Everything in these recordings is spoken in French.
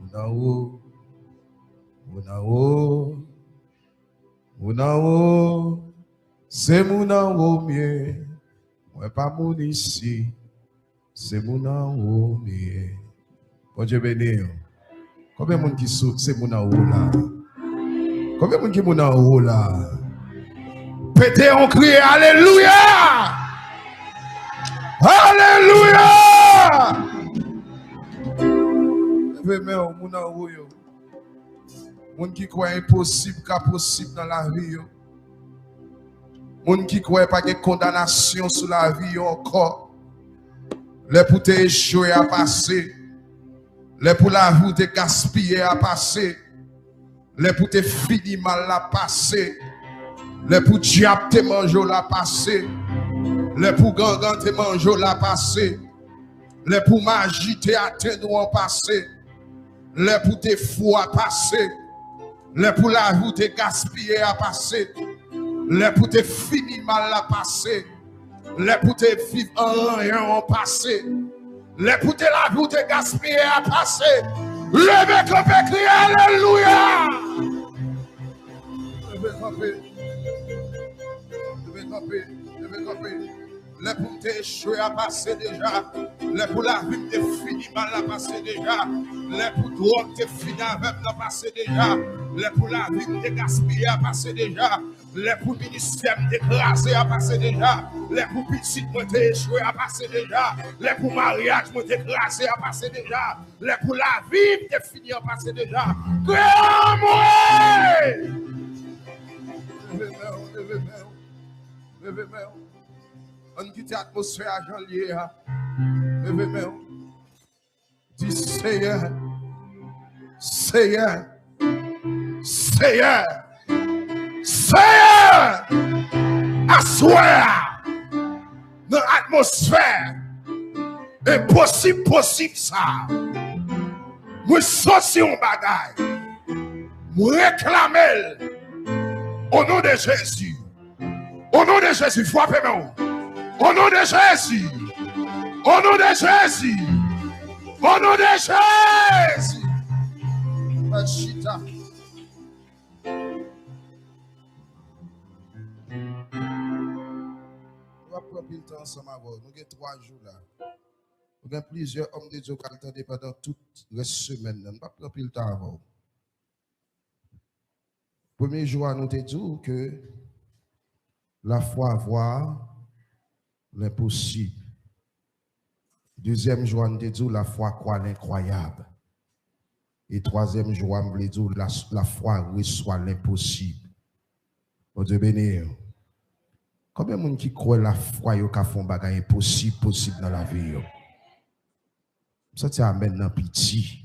Mounao, Mounao, Mounao, c'est Mounao mieux. Moi pas mon ici, c'est Mounao mieux. Bon Dieu béni. Combien de monde qui saute, c'est Mounao là? Combien de monde qui Mounao là? Pétez on crie Alléluia! Alléluia! Levez-moi, Mounao yo. Moun qui croit impossible qu'à possible dans la vie yo. Moun qui croit pas de condamnation sur la vie yo encore. Les pour te échouer à passer. Les pour la vie te gaspiller à passer. Les pour te finir mal à passer. Les pour diable te manger la passer. Les pour gangan te manger la passer. Les pour magie te atteindre à passer. Les pour te fou à passer. Les pour la vie te gaspiller à passer. Les pour te finir mal à passer. Les pour te vivre en rien à passer. Les pour te la vie te gaspiller à passer. Levez campé, criez Alléluia. Levez campé. Levez campé. Levez campé. Les pour te échouer à passer déjà. Les pour la vie te finir mal à passer déjà. Les pour drogue te finir avec à passer déjà. Les pour la vie te gaspiller à passer déjà. Les pour ministère t'écraser à passer déjà. Les pour petit te échouer à passer déjà. Les pour mariage t'écraser à passer déjà. Les pour la vie te finir à passer déjà. Créa-moi! Levez-moi. On quitte l'atmosphère à janvier. Levez-moi. Dis Seigneur. Seigneur. Seigneur. Seigneur. Assoir. Dans l'atmosphère. Impossible, possible ça. Moi sorti un bagaille. Moi réclamer. Au nom de Jésus. Au nom de Jésus. Frappez-moi. Au nom de Jésus. Au nom de Jésus. Au nom de Jésus. Machita. On va prendre le temps ensemble. Nous avons 3 jours là. Nous avons plusieurs hommes de Dieu qui attendent pendant toute la semaine. Nous ne va pas prendre le temps avant. Premier jour, nous avons dit que la foi voir l'impossible. Deuxième jour, nous dit la foi croit l'incroyable. Et troisième jour, nous dit la foi reçoit l'impossible. Oh Dieu béni. Combien de monde qui croit la foi qui font des choses impossibles possible dans la vie? Ça c'est maintenant pitié.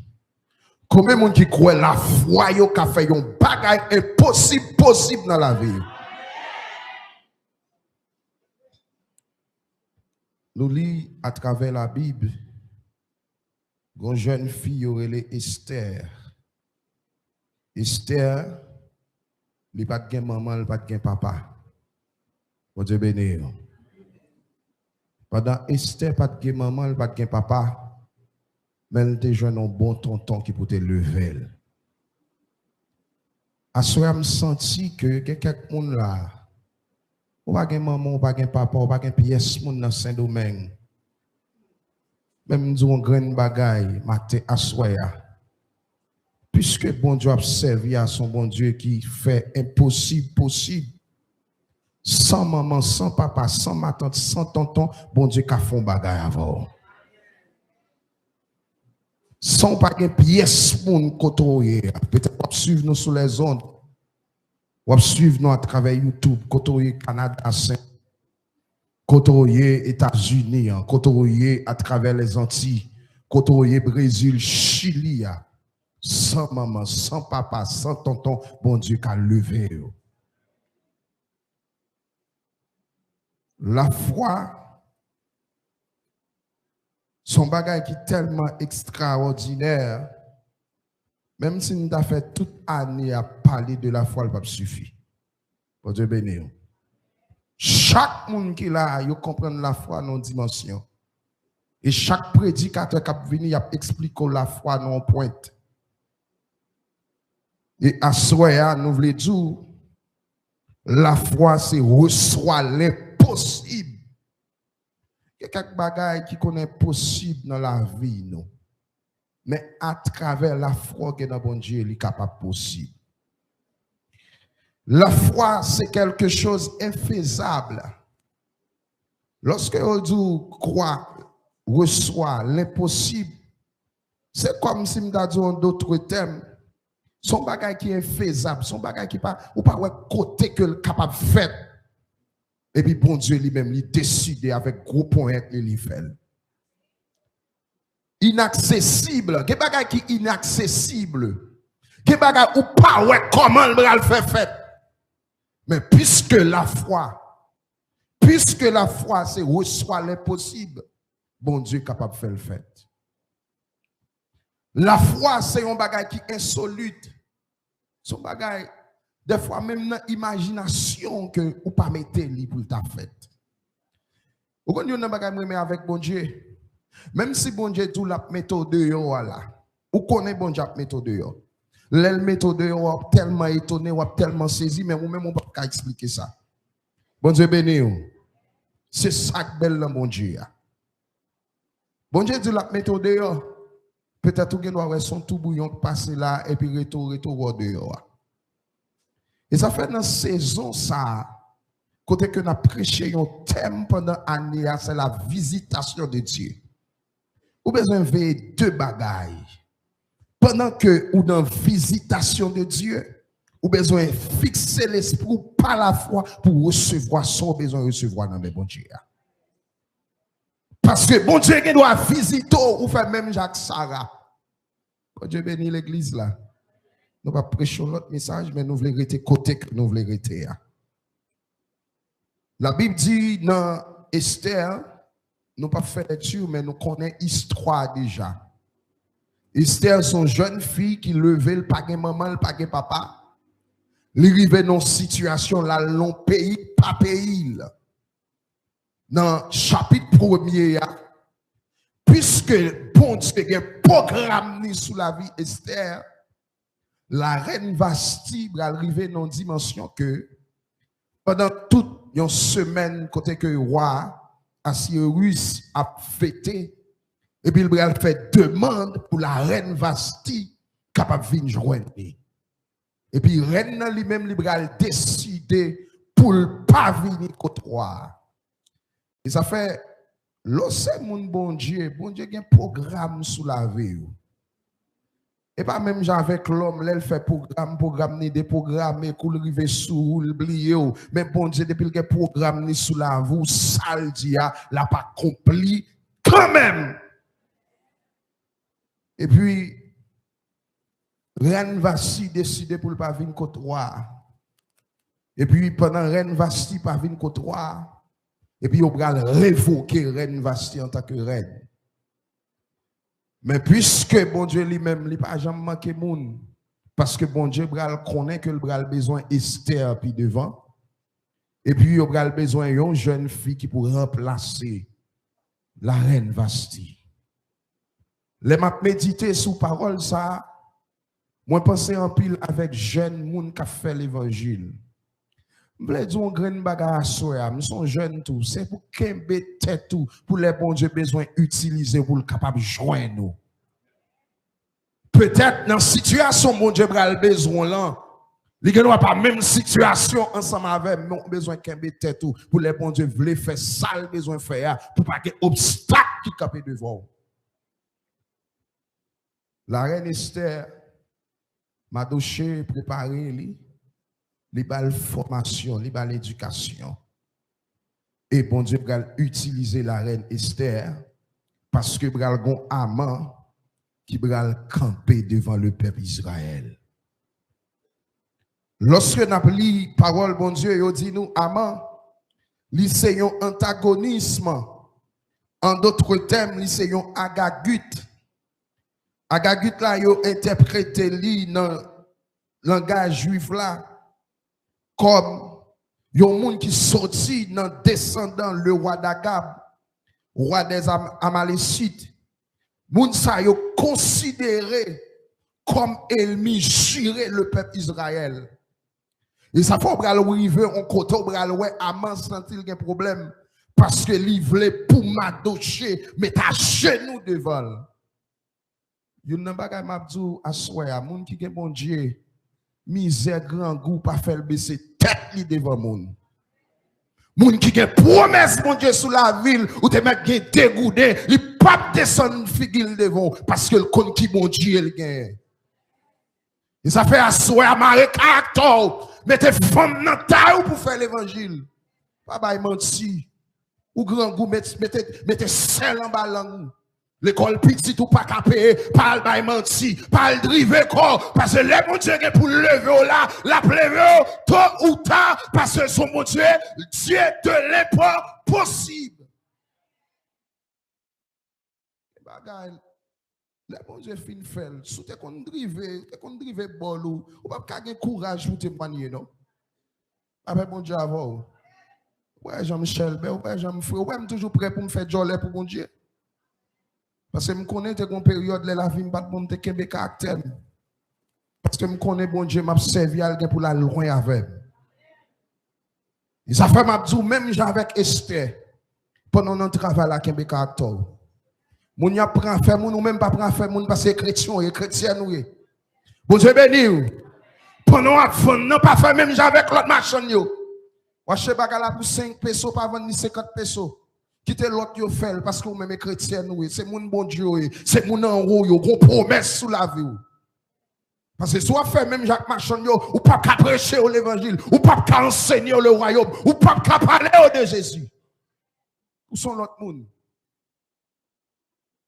Combien de monde qui croit la foi qui fait des choses impossibles possible dans la vie? Nous lisons à travers la Bible une jeune fille appelée Esther. Esther, elle n'a pas de maman, elle n'a pas de papa. Bon Dieu béni. Pendant Esther n'a pas de maman, elle n'a pas de papa, mais elle a joué un bon tonton qui peut te lever. À ce moment, je me senti que quelqu'un là, ou pas de maman, ou pas de papa, ou pas de pièce dans Saint-Domingue. Même nous avons grand bagaille, maté assoya. Puisque bon Dieu a servi à son bon Dieu qui fait impossible possible. Sans maman, sans papa, sans ma tante, sans tonton, bon Dieu qui a fait bagaille avant. Sans pas de pièce pour nous côtoyer. Peut-être qu'on suivre nous sur les ondes. On suivre nous à travers YouTube, côtoyer Canada, côtoyer États-Unis, côtoyer à travers les Antilles, côtoyer Brésil, Chili, sans maman, sans papa, sans tonton, bon Dieu qui a levé. La foi, son bagage qui est tellement extraordinaire, même si nous avons fait toute année à parler de la foi, il ne va pas suffire. Bon Dieu béni. Chaque monde qui est là, il comprend la foi dans une dimension. Et chaque prédicateur qui est venu, il explique la foi dans une pointe. Et à soi, nous voulons dire, la foi, c'est reçoit l'impossible. Il y a quelques bagages qui connaissent possible dans la vie, non. Mais à travers la foi que dans bon Dieu, il est capable possible. La foi, c'est quelque chose infaisable. Lorsque on dit croit, reçoit l'impossible, c'est comme si nous avions d'autres thèmes. Son bagage qui est faisable, son bagage qui pas ou pas côté que le capable de faire. Et puis bon Dieu lui-même il décide avec gros point il fait. Inaccessible, que bagage qui inaccessible. Que bagage ou pas ouais comment le faire fait. Mais puisque la foi c'est reçoit l'impossible, bon Dieu est capable de faire le fait. La foi c'est un bagage qui est insolite. Son bagage, des fois même dans l'imagination que ou pas mettre li pour ta fête. Vous connaissez un bagage avec bon Dieu. Même si bon Dieu tout la méthode yo là. Ou connaît bon Dieu la méthode yo. La méthode yo tellement étonné ou tellement saisi mais vous-même on pas expliquer ça. Bon Dieu béni vous. C'est ça que belle bon Dieu. Bon Dieu dit la méthode yo. Peut-être que nous son tout bouillon passer là et puis retour dehors. Et ça fait dans la saison ça, côté que nous avons prêché un thème pendant l'année, c'est la visitation de Dieu. Vous avez besoin de faire deux bagailles. Pendant que vous dans la visitation de Dieu, vous avez besoin de fixer l'esprit par la foi pour recevoir son besoin de recevoir dans le bon Dieu. Parce que bon Dieu qui doit visiter ou faire même Jacques Sarah. Bon Dieu bénit l'église là. Nous ne pas prêcher l'autre message, mais nous voulons rester côté que nous voulons rester. La Bible dit dans Esther, nous pas fait lecture, mais nous connaissons l'histoire déjà. Esther, son jeune fille qui levait le paquet maman, le paquet papa. Il arrivait dans une situation là, long pays, pas pays. Dans le chapitre 1er, puisque bon Dieu a programme sous la vie Esther, la reine Vasti va arriver dans une dimension que pendant toute une semaine, côté que le roi Assyrus a fêté, et puis il va faire demande pour la reine Vasti capable de venir joindre. Et puis la reine lui-même il va décider pour ne pas venir contre le roi. Et ça fait, lorsque mon bon Dieu a un programme sous la vie. Et pas même avec l'homme, elle fait programme, des programmes, pour arriver sous l'oublier. Mais bon Dieu, depuis qu'il programme sous la vie, ça le dit, l'a pas accompli quand même. Et puis, Reine Vasti décide pour ne pas venir contre roi. Et puis, pendant Reine Vasti pas venir contre roi, et puis, on va révoquer Reine Vasti en tant que reine. Mais puisque bon Dieu lui-même, il n'a pas jamais manqué moun, parce que bon Dieu connaît que le a besoin Esther puis devant, et puis il a besoin d'une jeune fille qui pourrait remplacer la reine Vasti. Les m'a médité sous parole ça, moi penser en pile avec jeune moun qui a fait l'évangile. Je veux dire, un grand bagage à nous sommes jeunes tout, c'est pour qu'embe tête tout, pour les bons Dieu besoin d'utiliser pour le capable de joindre nous. Peut-être dans la situation, mon Dieu a besoin là, il n'y a pas la même situation ensemble avec nous, besoin qu'embe tête tout, pour les bons Dieu veulent faire ça, le besoin de faire, pour pas qu'il y ait obstacle qui capent devant. La reine Esther m'a douché, préparé, li bal formation, li bal éducation. Et bon Dieu va utiliser la reine Esther parce que bral gon amant qui va camper devant le peuple Israël. Lorsque nous avons parole bon Dieu, il dit nous amant, li c'est un antagonisme. En d'autres termes, li c'est un agagut. Agagut là yo interprété li dans langage juif là comme yon moun qui sorti dans descendant le roi d'Agab, roi des Amalécites. Moun sa yo considéré comme ennemi jurer le peuple Israël. Et ça faut arriver en côté ouais Aman sentit un problème parce que il voulait pour m'adocher mettre à genoux devant. Yon nan bagay m'a dit assoya moun qui gen bon Dieu misère grand goût pas faire baisser tête li devant moun. Moun qui gen promesse mon Dieu sous la ville ou te mettre gen dégoudé, li pas descendre figil devant parce que le kon qui bon Dieu il gen. Et ça fait assoya maré caractère, mettez femme dans taille pour faire l'évangile. Pas bay menti. Ou grand goût mettez sel en ballon. L'école petite ou pas capé, pas le menti, pas le driver corps, parce que les mon Dieu pour lever là, la lever tôt ou tard, parce que son mon Dieu, Dieu de l'époque possible. Bagay, les mon Dieu fin fait, sous te kon driver bol ou pas gagner courage pour témoigner non. Avec mon Dieu avant. Ouais, Jean-Michel, ouais, Jean-Frère, ouais, toujours prêt pour me faire jolie pour mon Dieu. Parce que je connais que période de la vie, je ne peux pas caractère. Parce que je connais bon Dieu, m'a servi pour la loin avec. Et ça fait m'a dit même avec Esther pendant notre travail là Kembe caractère. Moun y a prend faire moun ou même pas prend faire moun parce que chrétien et chrétien nous. Bon Dieu béni. Pendant avant non pas faire même avec l'autre machin yo. Wa che bagala pour 5 pesos pas vendre ni 50 pesos. Quittez l'autre yo fait parce que vous même chrétien nous c'est moun bon Dieu c'est moun en haut yo gon promesse sous la vie. Parce que soit fait même Jacques Machon yo ou pas qu'à prêcher l'évangile ou pas qu'à enseigner le royaume ou pas qu'à parler de Jésus. Où sont l'autre moun?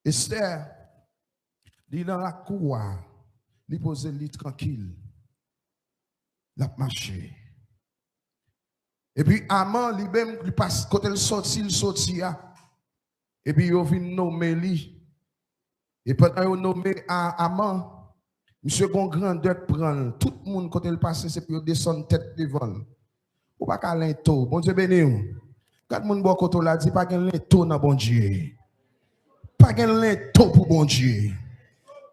Esther dit dans la cour, il pose lit tranquille. La marché. Et puis, Aman, il passe, quand il sortit, et puis, il vient nommer lui. Et pendant qu'il nommé Aman, monsieur Gon grandeur prend, tout le monde, quand il passe, c'est pour descendre tête devant. Ou pas qu'à l'into, bon Dieu béni. Quand le monde boit côté là, dit pas qu'un l'into dans bon Dieu. Pas qu'un l'into pour bon Dieu.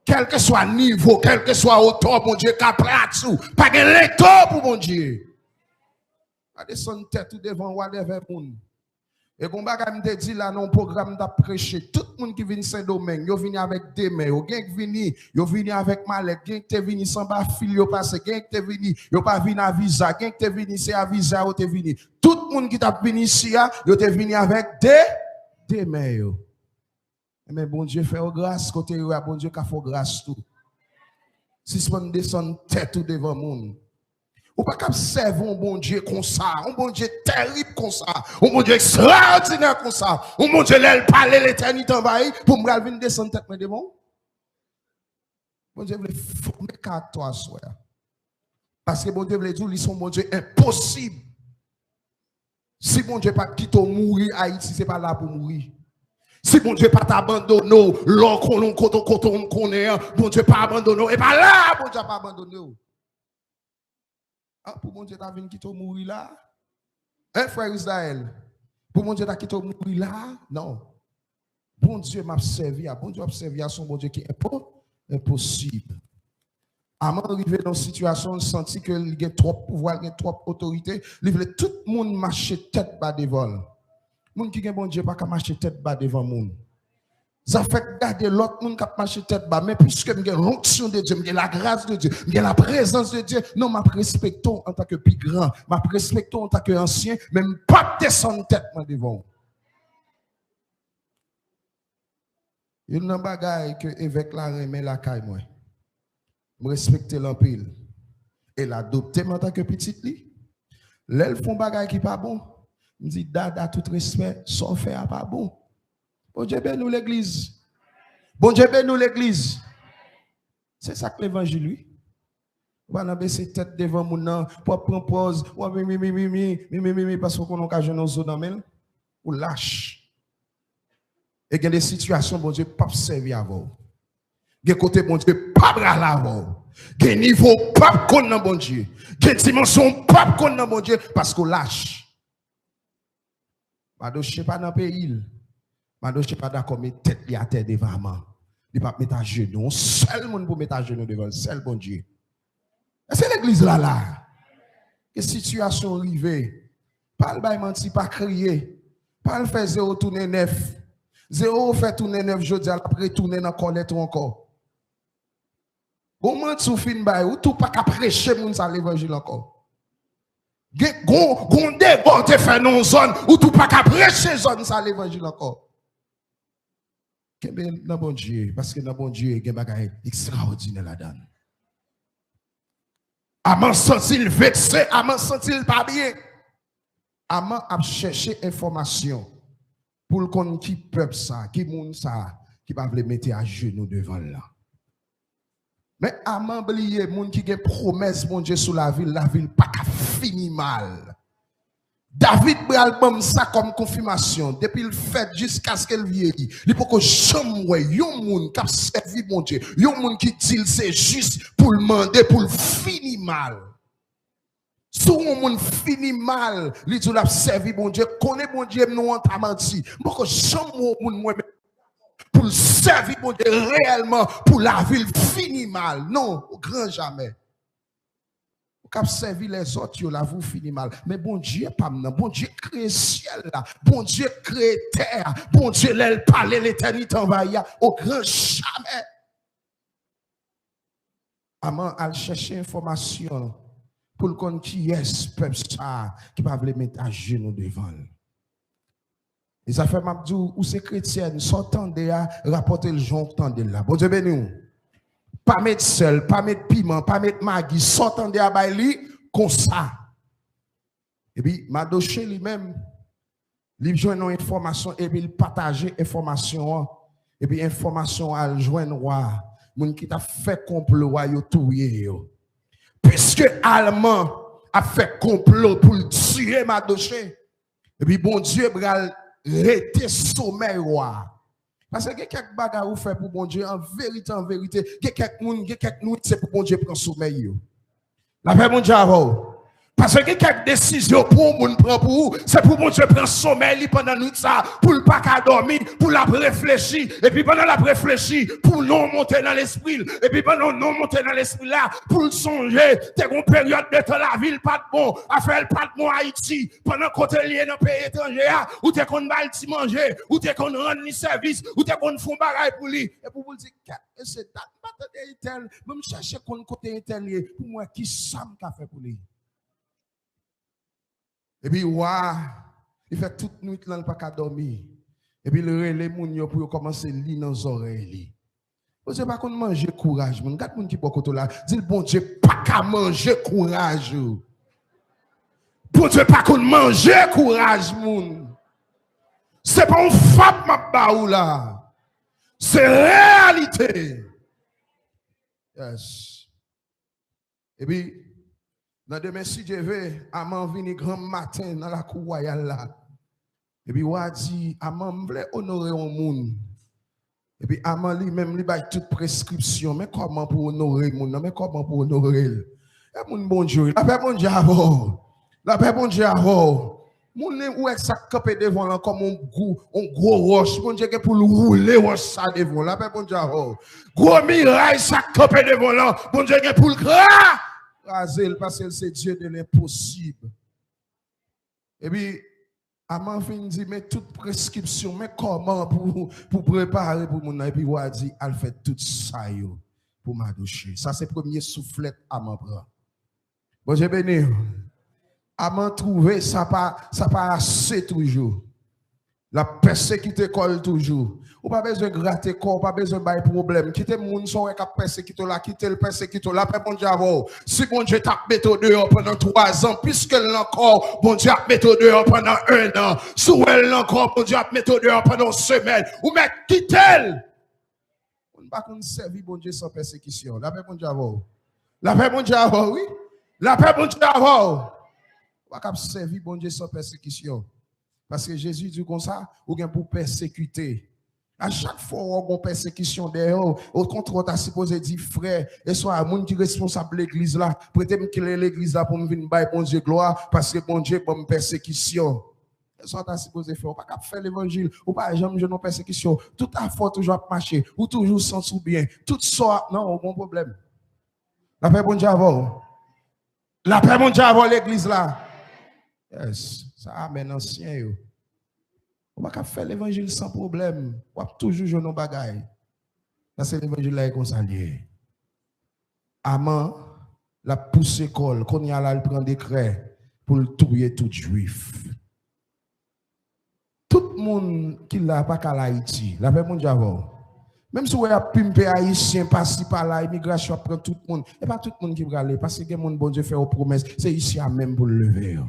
Quel que soit le niveau, quel que soit hauteur, bon Dieu, qu'après à dessous, pas qu'un l'into pour bon Dieu. Pas descendre tête devant whatever moun. Et bon bagay me dit là non programme d'a prêcher tout le monde qui vient Saint-Domingue, yo vini avec des mains, yo gen vini, yo vini avec mallette, gen te vini sans ba fil yo passé, gen te vini, yo pas vini à visa, gen te vini c'est à visa ou te vini. Tout le monde qui t'a vini ici yo te vini avec des mains yo. Mais bon Dieu fait grâce côté yo, bon Dieu ka fait grâce tout. Si se pon descend tête ou devant moun. Ou pas qu'à servir un bon Dieu comme ça, un bon Dieu terrible comme ça, un bon Dieu extraordinaire comme ça, un bon Dieu l'aile parler l'éternité envahie pour me venir descendre tête de bon. Bon Dieu veut former caractère soi. Parce que bon Dieu veut dire ils sont bon Dieu impossible. Si bon Dieu pas quitter mourir Haïti, c'est pas là pour mourir. Si bon Dieu pas t'abandonner, l'on connaît, bon Dieu pas abandonner, et pas là, bon Dieu pas abandonner. Ah, pour mon Dieu, t'as vu qui t'a mourir là? Hein, frère Israël? Pour mon Dieu, t'as qui t'a mourir là? Non. Bon Dieu m'a servi, bon Dieu m'a servi à son bon Dieu qui est impossible. Avant d'arriver dans une situation, il senti qu'il y a trop pouvoir, il y a trop autorité. Il voulait tout le monde marcher tête bas devant. Le monde qui est bon Dieu, pas qu'à marcher tête bas devant le monde. Ça fait garder l'autre monde qui a marché tête bas. Mais puisque j'ai l'onction de Dieu, j'ai la grâce de Dieu, j'ai la présence de Dieu, non, je respecte en tant que plus grand, je respecte en tant qu'ancien, même pas descendre tête devant. Il y a un bagage que l'évêque la remet la caille, moi. Je respecte l'empile. Et l'adopter en tant que petite li. L'elle font bagage qui pas bon. Je dis, dada, tout respect, son fait pas bon. Bon Dieu bénis nous l'église. Bon Dieu bénis nous l'église. C'est ça que l'évangile, lui. On va baisser tête devant mon nom pour prendre pause. Parce qu'on a occasion de nous donner. Ou lâche. Et il y a des situations, bon Dieu, pas servir avant. Il y a des côtés, bon Dieu, pas bral avant. Il y a des niveaux, pas connaître bon Dieu. Il y a des dimensions, pas connaître bon Dieu. Parce qu'on lâche. Je ne sais pas dans le pays. Je ne suis pas d'accord, mais tête à terre devant moi. Il ne va pas mettre à genoux. Seul monde pour mettre à genoux devant le seul bon Dieu. Et c'est l'église là. Que situation arrivée. Pas le bail menti, pas crier. Pas le faire 0 tourner 9. 0 fait tourner 9 jeudi, après tourner dans colette encore. Comment tu fin bail ou tout pas qu'à prêcher moun sa l'évangile encore. Gon débord te fait non zone ou tout pas qu'à prêcher zone sa l'évangile encore. Kembe dans bon Dieu parce que dans bon Dieu il y a bagay extraordinaire là-dedans. Aman senti vexé, aman senti pas bien. Aman a cherché information pour qu'on qui peuple ça, qui moun ça, qui va le mettre à genoux devant là. Mais aman oublié moun qui a promesse mon Dieu sur la ville pas fini mal. David bral bam ça comme confirmation depuis le fait jusqu'à ce qu'elle vieillit. Il faut que jamais yon moun qui servi mon Dieu, yon moun qui dit c'est juste pour le demander pour le finir mal. Si on moun fini mal, li dit l'a servi mon Dieu, connaît mon Dieu nous en menti. Faut que jamais moun pour le servir mon Dieu réellement pour la ville finir mal. Non, au grand jamais. Quand servi les autres, là, vous finissez mal. Mais bon Dieu, pas maintenant. Bon Dieu crée ciel là. Bon Dieu crée terre. Bon Dieu, l'aile parler l'éternité envahie. Au grand jamais. Aman, al chercher information pour le compte qui est peuple ça qui va le mettre à genoux devant. Et ça fait m'abdou ou c'est chrétien, sortant de là, rapporter le jonction de là. Bon Dieu béni. Pas mettre sel, pas mettre piment, pas mettre maggi, sortant de là comme ça. Et puis Madoché lui-même, il joint une information et puis il partage information et puis information à joindre roi, moun qui t'a fait complot roi yo touyer yo. Puisque Allemand a fait complot pour tuer Madoché. Et puis bon Dieu bral rete sommeil roi. Parce que quelques bagages ou fait pour bon Dieu en vérité, il y a quelques nous c'est pour bon Dieu prendre sommeil. La paix mon Dieu avant. Parce que quelques décisions pour moun prend pour vous, c'est pour bon Dieu prendre sommeil pendant nuit ça, pour le pas qu'à dormir, pour la réfléchir, et puis pendant la réfléchir, pour non monter dans l'esprit, et puis pendant non monter dans l'esprit là, pour le songer, t'es une période de temps la ville pas de bon, à faire pas de bon Haïti, pendant qu'on te lié dans le pays étranger, ou t'es qu'on va le manger, ou t'es qu'on rend le service, ou t'es qu'on font bagaille pour lui, et pour vous dire, c'est date, pas de tel, même chercher qu'on côté tel, pour moi, qui ça m'a fait pour lui. Et puis, il fait toute nuit là, il n'a pas dormir. Et puis, les gens pour commencer à lire dans les oreilles. Vous savez pas qu'on mange courage. Regarde les gens qui sont là. Dis bon Dieu, pas qu'à manger courage. Bon Dieu, pas qu'on mange courage. Ce n'est pas une fable, ma baou là. C'est réalité. Yes. Et puis, dans demain, si je vais, Aman vini grand matin dans la cour royale là. Et puis, on dit, Aman voulait honorer un monde. Et puis, Aman lui-même, il a toute prescription. Mais comment pour honorer le monde? Mais comment pour honorer? Et mon bon Dieu, la paix bon Dieu avant. La paix bon Dieu avant. Mon où est ça capé devant là comme un gros roche. Mon Dieu, pour le rouler roche ça devant. La paix bon Dieu avant. Gros miraille ça capé devant là. Mon Dieu, pour le grand. Parce que c'est Dieu de l'impossible. Et puis, Aman fin dit, mais toute prescription, mais comment pour préparer pour mon et puis on dit, elle fait tout ça pour m'adoucher. Ça c'est le premier soufflet Aman prend. Bon, j'ai béni. Aman trouvé, ça pas assez toujours. La persécuté colle toujours. Ou pas besoin de gratter corps, pas besoin de problème. Quitter moun son qui persécuté là, quitter le persécuté là, bon Dieu avant. Si bon Dieu t'a mis au dehors pendant 3 ans, puisque l'encore, bon Dieu a mis au dehors pendant 1 an. Si elle encore, bon Dieu a mis au dehors pendant 1 semaine. Ou mais quitte-le. On ne va pas servir bon Dieu sans persécution. La paix bon Dieu avant. La paix bon Dieu avant, oui. La paix bon Dieu avant. On va pas servir bon Dieu sans persécution. Parce que Jésus dit comme ça, ou bien pour persécuter. À chaque fois, on a une persécution derrière, au contraire, on a supposé dire frère, et soit un monde qui est responsable de l'église là, prêtez-moi qu'il est l'église là pour me venir bailler bon Dieu gloire, parce que bon Dieu, pour me persécution. Ça t'a supposé faire, ou pas faire l'évangile, ou pas jamais je non persécution, tout à fort toujours marcher, ou toujours sans bien, tout ça, non, aucun problème. La paix bon Dieu avant. La paix bon Dieu avant l'église là. Yes, ça amène ancien yo. On va faire l'évangile sans problème, ou toujours jouer nos bagailles. Ça c'est l'évangile là qu'on s'allie. Aman la pousse école, qu'on y a là, il prend décret pour le tuer tout juif. Tout le monde qui l'a pas qu'à l'Haïti, la paix mondiale. Même si vous avez pimpé haïtien, passer par là, l'immigration prend tout le monde. Et pas tout le monde qui va aller, parce que mon bon Dieu fait aux promesses. C'est ici à même pour le lever.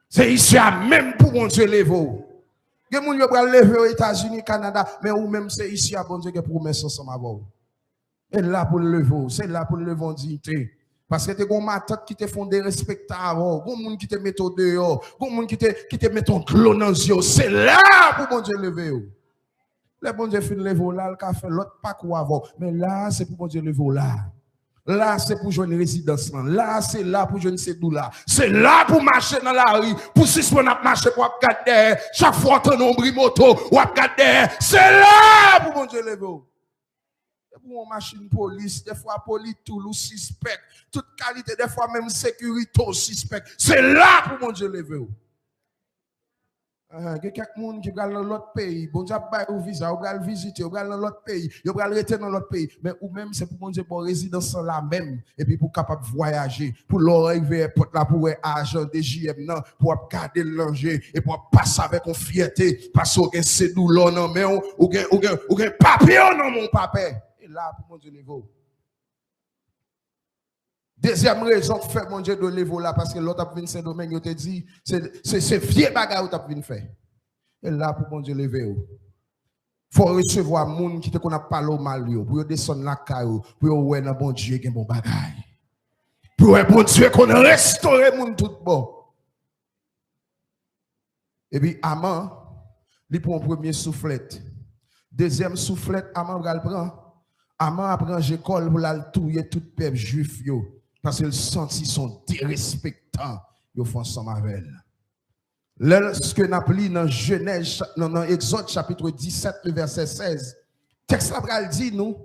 C'est ici à même pour mon Dieu lever. Il y a des gens qui vont lever aux États-Unis, Canada, mais ou même c'est ici à bon Dieu qui promesse ensemble avec vous. Et là pour le lever, c'est là pour le lever en dignité. Parce que tu as des matats qui te font des respectables, des gens qui te mettent au dehors, des gens qui te mettent en clone dans les yeux. C'est là pour bon Dieu lever. Le bon Dieu fait lever là, le fait l'autre pas quoi avant. Mais là, c'est pour bon Dieu lever là. Là, c'est pour jouer une résidence. Là, c'est là pour jouer une cédule là. C'est là pour marcher dans la rue. Pour si on a marché pour regarder. Chaque fois que on a moto, ou regarder. C'est là pour bon Dieu lever. Pour une machine police, des fois police tout le suspect, toute qualité, des fois même sécurité au suspect. C'est là pour mon Dieu lever. Il y a quelqu'un qui va dans l'autre pays, bon Dieu va au visa, ou va visiter, ou va dans l'autre pays, ou va rester dans l'autre pays, mais ou même c'est pour mon Dieu pour résidence là même, et puis pour capable voyager, pour l'arriver là pour agent des JM pour garder le danger et pour passer avec une fierté, parce que c'est douleur non mais ou gen papillon dans mon papa. Là pour mon Dieu niveau. Deuxième raison que fait mon Dieu de lever là, parce que l'autre a venu Saint-Domingue, il te dit, c'est vieux bagage que tu as venu faire. Et là pour mon Dieu lever. Il faut recevoir les gens qui te connaissent pas le mal, pour descendre la caillou, pour voir dans bon Dieu qui est bon bagage. Pour bon Dieu qu'on restaure les gens tout bon. Et puis, Aman, il prend un premier soufflette. Deuxième soufflette, Aman va le prendre. Aman apprend l'école pour la tuer tout peuple juif parce qu'ils sentent son dérespectant ils font ensemble avec elle. Ce que nous appelons dans Genèse, dans Exode chapitre 17, le verset 16, texte là dit nous,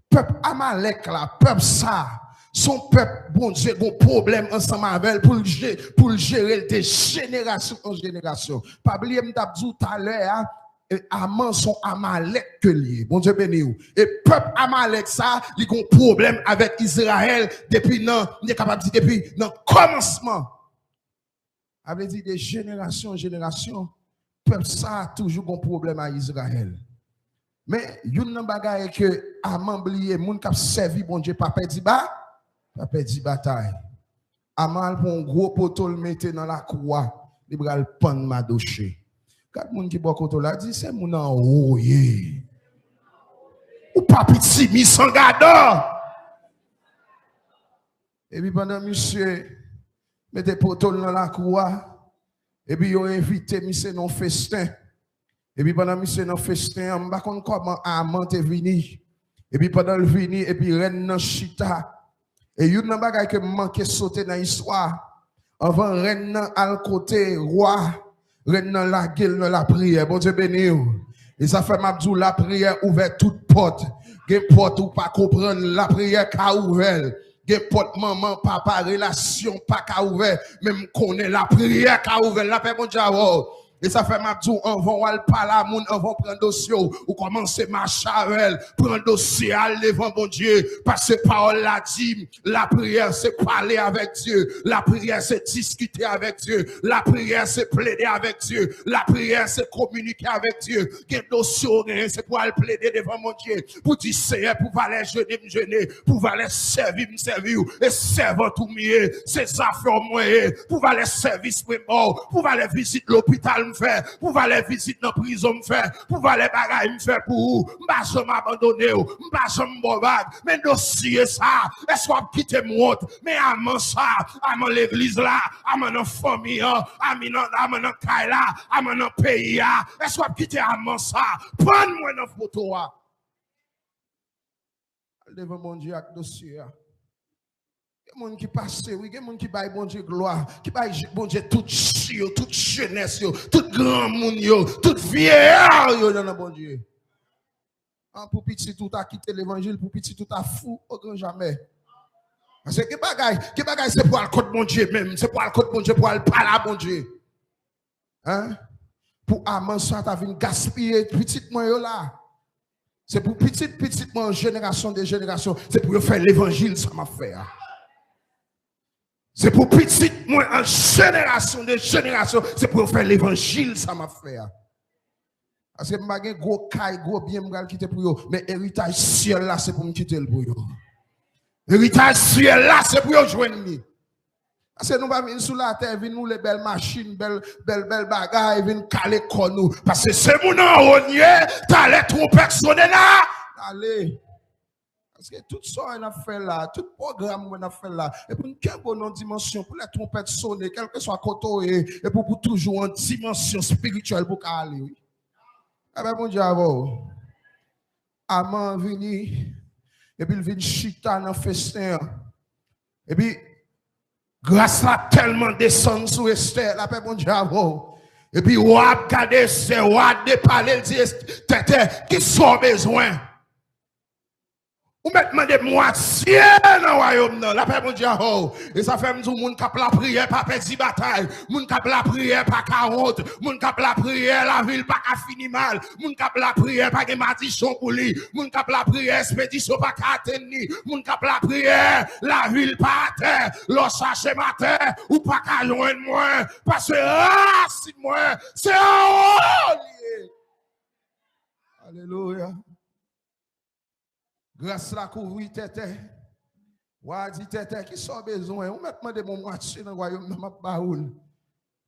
peuple Amalek là, peuple ça, son peuple, bon Dieu, bon problème ensemble avec elle pour le gérer de génération en génération. Pas oublier m'dabdou tout à l'heure. Et Aman son Amalek que lié. Bon Dieu béni ou. Et peuple Amalek ça, il a un problème avec Israël depuis non, il est capable de dire depuis non commencement. Avait dit de génération en génération, peuple ça a toujours un problème avec Israël. Mais une bagaille que Aman oublié, moun qui a servi bon Dieu pas perdu bataille. Aman pour un gros poteau le mettre dans la croix, il va le prendre madoché. Quand moun qui boit koto la dit c'est moun en haut ou pas petit mi sans gardant. Et puis pendant monsieur mette poteau dans la croix et puis yo invité monsieur non festin. Et puis pendant monsieur non festin on pas comment Aman te vini. Et puis pendant le vini et puis reine nan chita. Et yon nan bagay que manqué sauter dans l'histoire. Avant reine nan al côté roi reine dans la gueule dans la prière. Bon Dieu béni. Et ça fait m'abdou la prière ouvert toute porte. Gen porte ou pas comprendre la prière ka ouvert. Gen porte maman papa relation pas ka ouvert. Même connaît la prière ka ouvert. La paix bon Dieu. Et ça fait m'abdou avant al parler moun avant prendre dossier ou commencer marcher avec prendre dossier aller devant bon Dieu parce que parole la dit la prière c'est parler avec Dieu, la prière c'est discuter avec Dieu, la prière c'est plaider avec Dieu, la prière c'est communiquer avec Dieu. Quel dossier c'est pour aller plaider devant mon Dieu pour dire Seigneur pour aller jeûner pour aller servir et servir tout mieux c'est affaires moyen pour aller service mort pour aller visiter l'hôpital faire, pour aller visiter dans la prison faire, pour aller bagaille me faire pour vous, m'pas jamais abandonner, m'pas jamais bobade, mais dossier ça, est-ce qu'on quitte moi, mais amant ça, amant l'église là, amant dans famille, amant dans caille là, amant dans pays là, est-ce qu'on quitte amant ça, prends-moi dans photo là. Devant mon Dieu avec dossier. Il y a des gens qui passent, oui, il y a des gens qui baillent bon Dieu gloire, qui baillent bon Dieu toute chio, toute jeunesse, tout grand monde, toute vieillard, dans le bon Dieu. Pour petit tout a quitté l'évangile, pour petit tout a fou, au grand jamais. Parce que bagaille, c'est pour le côté bon Dieu même, c'est pour le côté bon Dieu, pour le parler à bon Dieu. Hein? Pour amant ça, tu as vu gaspiller petit moi là. C'est pour petit moi, génération de génération, c'est pour faire l'évangile, ça m'a fait. C'est pour petit moi, en génération de génération, c'est pour faire l'évangile, ça m'a fait. Parce que je n'ai pas gros caille, gros bien, je quitter pour eux. Mais héritage ciel là, c'est pour me quitter pour eux. Héritage ciel là, c'est pour eux joindre. Parce que nous ne venons sur la terre, nous les belles machines, belles bagailles, venons caler comme nous. Parce que c'est mon enrogné, t'as les trompettes sonner là. Allez. Parce que tout ça on a fait là, tout programme on a fait là, et pour une bonne dimension, pour les trompettes sonner, quel que soit côté, et pour toujours en dimension spirituelle pour aller. Oui. Eh bien, mon Dieu, avant, Amant vini, et puis il vient chita dans le festin, et puis, grâce à tellement descend sur Esther, la paix, mon Dieu, avant, et puis, ou a gardé, c'est ou a déparlé, il dit, tête, qui sont besoin. Ou maintenant de moitié dans le royaume, la paix, mon Dieu, et ça fait tout le monde qui a la prière, pas petit bataille, moun qui a la prière, pas 40, moun qui a la prière, la ville pas fini mal, moun qui a la prière, pas de maldition pour lui, moun qui a la prière, expédition pas tenir, moun qui a la prière, la ville pas à terre, l'on cherche matin, ou pas qu'à loin de moi, parce que racine moi, c'est en haut. Alléluia. Grâce à la couvrir tête, ou a dit tête qui sont besoin, ou maintenant de mon moitié dans le royaume de ma baoule.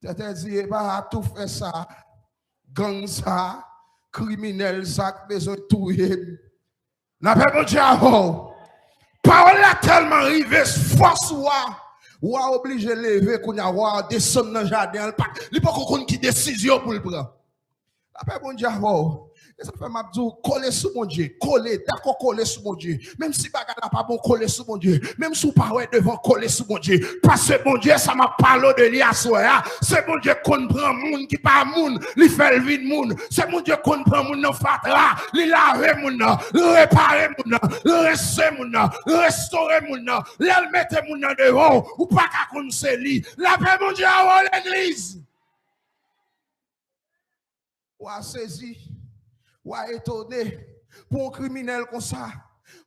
Tête dit, pas tout faire ça, gang ça, criminel ça, besoin de tout. N'a pas bon Dieu, parole a tellement arrivé, force ou a obligé de lever, qu'on a descendre dans le jardin, il n'y a pas qu'on qui décision pour le prendre. N'a pas bon Dieu, et ça fait m'abdou coller sur mon Dieu, coller, d'accord, coller sur mon Dieu. Même si bagarre n'a pas bon coller sur mon Dieu, même si parole devant coller sur mon Dieu. Parce que mon Dieu, ça m'a parlé de lui à soi. C'est mon Dieu qu'on prend moun qui pas moun, il fait le vide moun. C'est mon Dieu qu'on prend moun dans fatra, il lave moun, il répare moun, il reste moun, il restaure moun, il mette moun devant, ou pas qu'à qu'on se lit. La paix mon Dieu à l'église. Ou a saisi. Ou a étonné pour un criminel comme ça,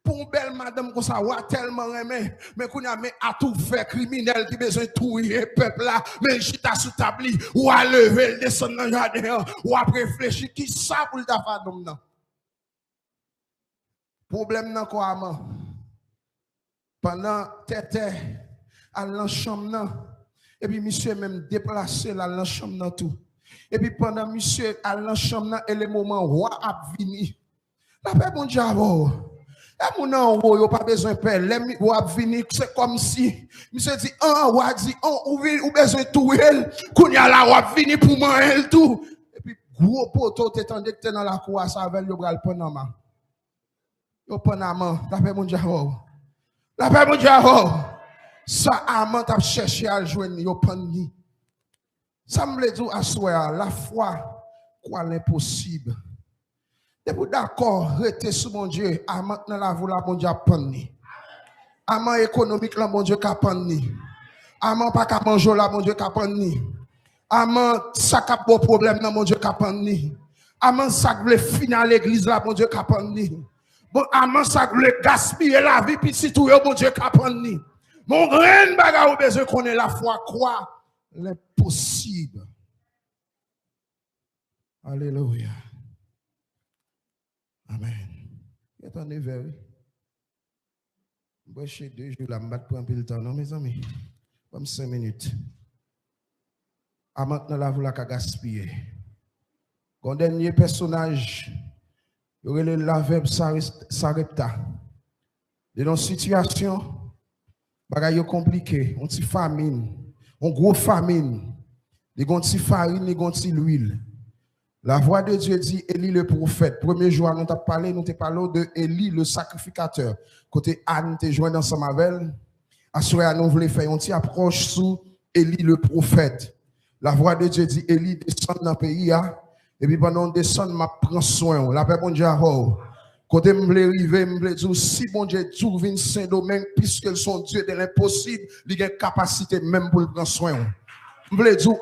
pour une belle madame comme ça, ou a tellement aimé, mais qu'on a mis à tout faire criminel qui besoin de tuer peuple là, mais chita sous tabli, ou a lever le descendre dans le jardin, ou a réfléchir qui ça pour le faire non. Problème dans quoi, pendant tête à la chambre, et puis monsieur même déplacé là, la chambre tout. Et puis pendant monsieur à la chambre et le moment roi a venu. La paix bon Dieu avant. Et mon en haut, pas besoin de paix. Le roi a venu, c'est comme si monsieur dit roi dit ou besoin de tout elle. Qu'on y a la roi venu pour manger tout. Et puis gros poteau t'étendait que dans la cour ça avec le bras le panama. Yo panama, la paix bon Dieu avant. La paix bon Dieu avant. Ça amant t'a cherché à joindre yo panni. Ça me dit à soi, la foi, quoi l'impossible. Et pour d'accord, rester sur mon Dieu, à maintenant la voix, la bon Dieu a panni. Amant économique, la bon Dieu a panni. Amant pas qu'à manger, la bon Dieu a panni. Amant ça cap beau problème, la bon Dieu a panni. Amant ça veut finir l'église, la bon Dieu a panni. Bon, amant ça veut gaspiller la vie, puis si tout le bon Dieu a panni. Mon grand bagarre, besoin qu'on ait la foi, quoi. L'impossible. Alléluia. Amen. Attendez, vers. Je vais 2 jours là, je vais prendre le temps, non, mes amis? Comme 5 minutes. À maintenant, là, vous l'avez gaspillé. Quand dernier personnage, il y aurait la verbe Sarepta. Dans une situation, bagaille compliqué, on dit famine. On gros famine, les gonti farine, les gonti l'huile. La voix de Dieu dit Élie le prophète. Premier jour, nous t'avons parlé de Élie le sacrificateur. Côté Anne, t'es joint dans sa mavel. Assoya nous voulons faire une petite approche sous Élie le prophète. La voix de Dieu dit Élie descend dans le pays. Et puis pendant qu'on descend, je prends soin. La paix bon Dieu. Quand je me arriver, je me dire si bon Dieu trouve un Saint-Domingue, puisque son Dieu de l'impossible, il a une capacité même pour le prendre soin. Je veux dire,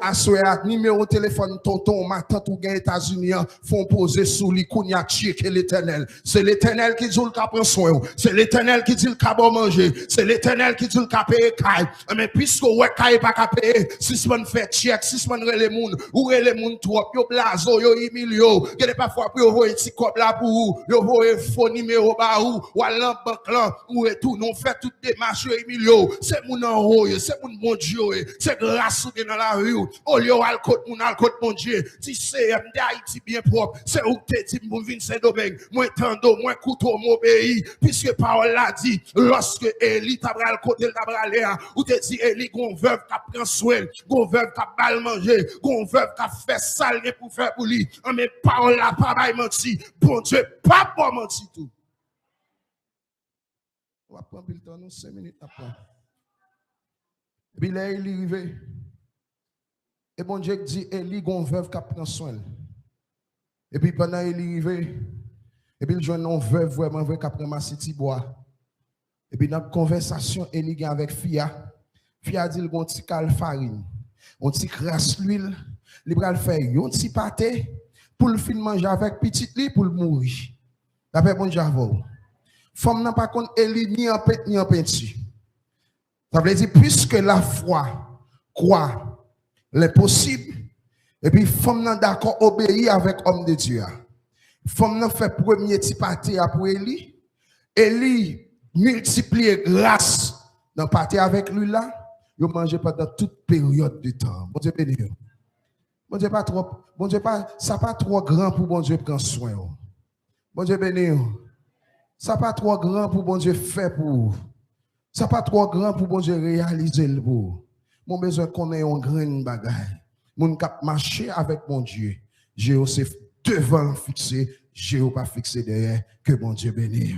à numéro de téléphone, tonton, ma tante ou aux États-Unis, font poser sous les kounya tchèque l'éternel. C'est l'éternel qui dit le cap prend soin. C'est l'éternel qui dit le cap manger. C'est l'éternel qui dit le cap payer caille. Mais puisque ouais caille pas cap payer, si ce man fait tchèque, si ce man les moun, ou les moun trop, yo blazo, yo emilio, il y a parfois pour yo voyer petit cop là pour ou, yo voyer faux numéro ba ou l'en banque là, ou et tout, non fait toutes démarches emilio. C'est moun en haut, c'est moun bon Dieu, c'est grâce ou dans la rue, au lieu al côté mon Dieu, si c'est d'Haïti bien propre, c'est où te dit mon vin Saint-Domingue, moins tando, moins couteau, mon pays, puisque parole l'a dit, lorsque Élie tabral côté tabralé, ou te dit Élie, gon veuve qui prend soin, gon veuve qui bal manger, gon veuve qui fait sale pour faire pour lui, mais parole là pas menti, bon Dieu, pas pour mentir tout. On va prendre le temps, nous 5 minutes après. Et puis là, il est arrivé. Et bon Dieu dit, Élie, gon veuve qui prend soin. Et puis pendant qu'il est arrivé, et puis il joue une veuve vraiment vrai qui prend ma city bois. Et puis dans la conversation, Élie avec Fia. Fia dit, il a un petit cal farine, un petit crasse l'huile, il va le faire un petit pâté pour le fin manger avec petit lit pour le mourir. D'après bon Dieu, femme n'a pas contre Élie ni en pète ni en peinture. Ça veut dire, puisque la foi croit l'impossible, et puis femme n'a d'accord obéir avec homme de Dieu. Femme n'a fait premier petit pâté après Élie. Élie multiplié grâce dans pâté avec lui là. Il mangeait pendant toute période de temps. Bon Dieu béni. Bon Dieu pas trop, bon Dieu pas, ça pas trop grand pour bon Dieu prendre soin. Bon Dieu béni. Ça pas trop grand pour bon Dieu faire pour. Ça pas trop grand pour bon Dieu réaliser le beau. Mon besoin qu'on ait un grand bagage. Mon cap marcher avec mon Dieu. Dieu c'est devant fixé, Dieu pas fixé derrière. Que bon Dieu bénisse.